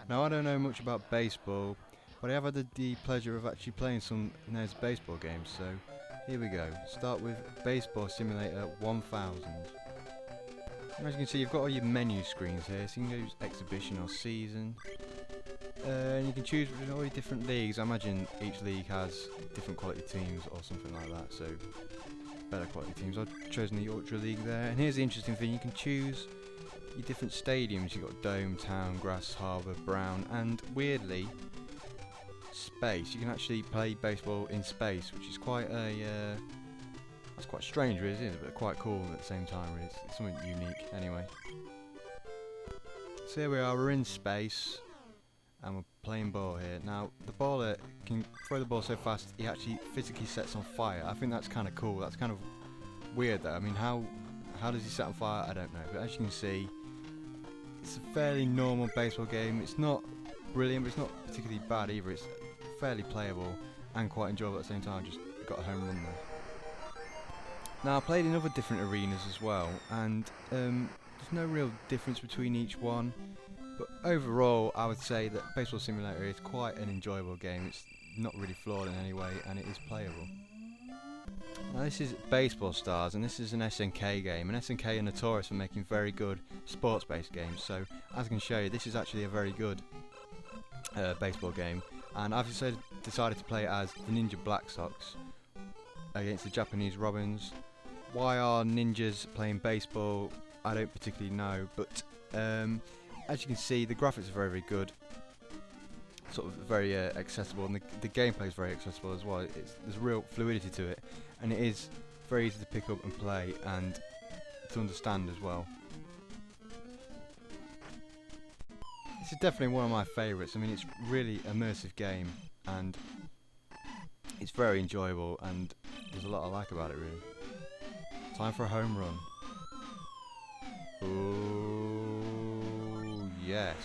Now I don't know much about baseball, but I have had the pleasure of actually playing some nes-Baseball games, so here we go. Start with Baseball Simulator 1000. As you can see, you've got all your menu screens here, so you can use exhibition or season. And you can choose between all your different leagues. I imagine each league has different quality teams or something like that, so better quality teams. I've chosen the Ultra League there, and here's the interesting thing, you can choose your different stadiums. You've got Dome, Town, Grass, Harbour, Brown, and weirdly, Space. You can actually play baseball in space, which is quite a that's quite strange, really, isn't it? But quite cool at the same time. Really, it's something unique. Anyway, so here we are. We're in space, and we're playing ball here. Now, the baller can throw the ball so fast he actually physically sets on fire. I think that's kind of cool. That's kind of weird, though. I mean, how does he set on fire? I don't know. But as you can see, it's a fairly normal baseball game. It's not brilliant, but it's not particularly bad either. It's fairly playable and quite enjoyable at the same time. Just got a home run there. Now I played in other different arenas as well, and there's no real difference between each one. But overall, I would say that Baseball Simulator is quite an enjoyable game. It's not really flawed in any way, and it is playable. Now this is Baseball Stars, and this is an SNK game. And SNK are notorious for making very good sports-based games. So as I can show you, this is actually a very good baseball game. And I've decided to play as the Ninja Black Sox against the Japanese Robins. Why are ninjas playing baseball? I don't particularly know, but as you can see, the graphics are very, very good. Sort of very accessible, and the gameplay is very accessible as well. There's real fluidity to it, and it is very easy to pick up and play and to understand as well. This is definitely one of my favourites. I mean, it's really immersive game, and it's very enjoyable, and there's a lot I like about it, really. Time for a home run. Oh yes.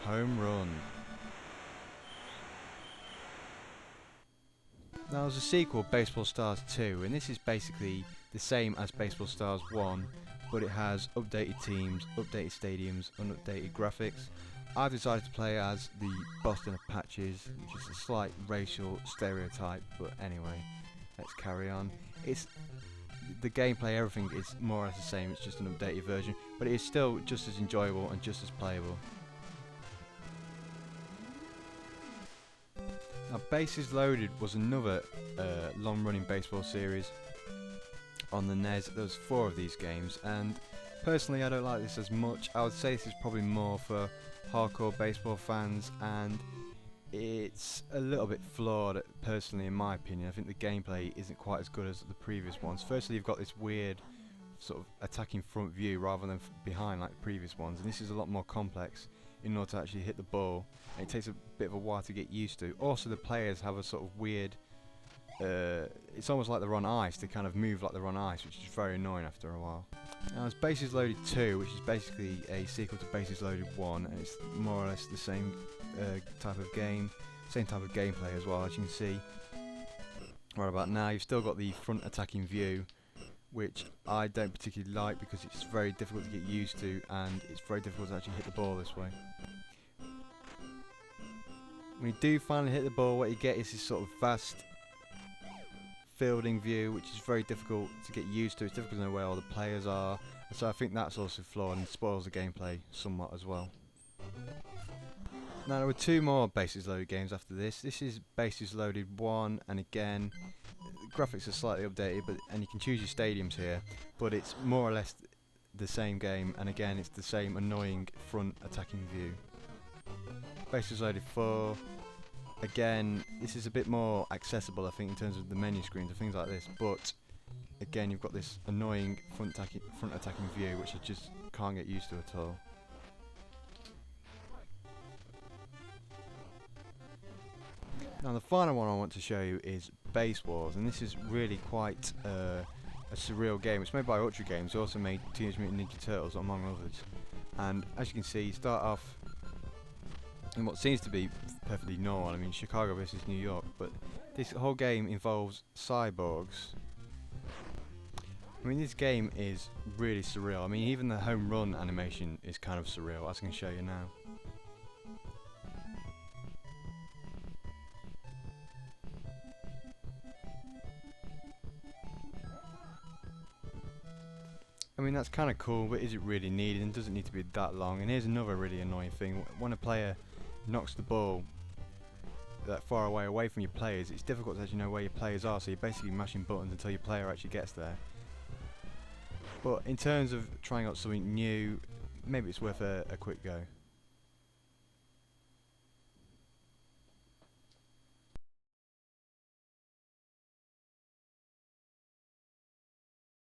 Home run. Now there's a sequel, Baseball Stars 2, and this is basically the same as Baseball Stars 1, but it has updated teams, updated stadiums, and updated graphics. I've decided to play as the Boston Apaches, which is a slight racial stereotype, but anyway, let's carry on. The gameplay, everything is more or less the same, it's just an updated version, but it is still just as enjoyable and just as playable. Now, Bases Loaded was another long-running baseball series on the NES. There was 4 of these games, and personally I don't like this as much. I would say this is probably more for hardcore baseball fans, and it's a little bit flawed personally in my opinion. I think the gameplay isn't quite as good as the previous ones. Firstly, you've got this weird sort of attacking front view rather than behind like the previous ones, and this is a lot more complex in order to actually hit the ball, and it takes a bit of a while to get used to. Also, the players have a sort of weird it's almost like they're on ice. They kind of move like they're on ice, which is very annoying after a while. Now there's Bases Loaded 2, which is basically a sequel to Bases Loaded 1, and it's more or less the same type of game, same type of gameplay as well. As you can see right about now, you've still got the front attacking view, which I don't particularly like because it's very difficult to get used to, and it's very difficult to actually hit the ball this way. When you do finally hit the ball, what you get is this sort of vast fielding view, which is very difficult to get used to. It's difficult to know where all the players are, so I think that's also flawed and spoils the gameplay somewhat as well. Now there were 2 more Bases Loaded games after this. This is Bases Loaded 1, and again the graphics are slightly updated, and you can choose your stadiums here, but it's more or less the same game, and again it's the same annoying front attacking view. Bases Loaded 4. Again, this is a bit more accessible, I think, in terms of the menu screens and things like this, but again you've got this annoying front attacking view, which you just can't get used to at all. Now the final one I want to show you is Base Wars, and this is really quite a surreal game. It's made by Ultra Games, who also made Teenage Mutant Ninja Turtles, among others. And as you can see, you start off in what seems to be perfectly normal. I mean, Chicago versus New York, but this whole game involves cyborgs I mean, this game is really surreal. I mean, even the home run animation is kind of surreal, as I can show you now. I mean, that's kind of cool, but is it really needed? And does it need to be that long? And here's another really annoying thing. When a player knocks the ball that far away from your players, it's difficult to actually know where your players are, so you're basically mashing buttons until your player actually gets there. But in terms of trying out something new, maybe it's worth a quick go.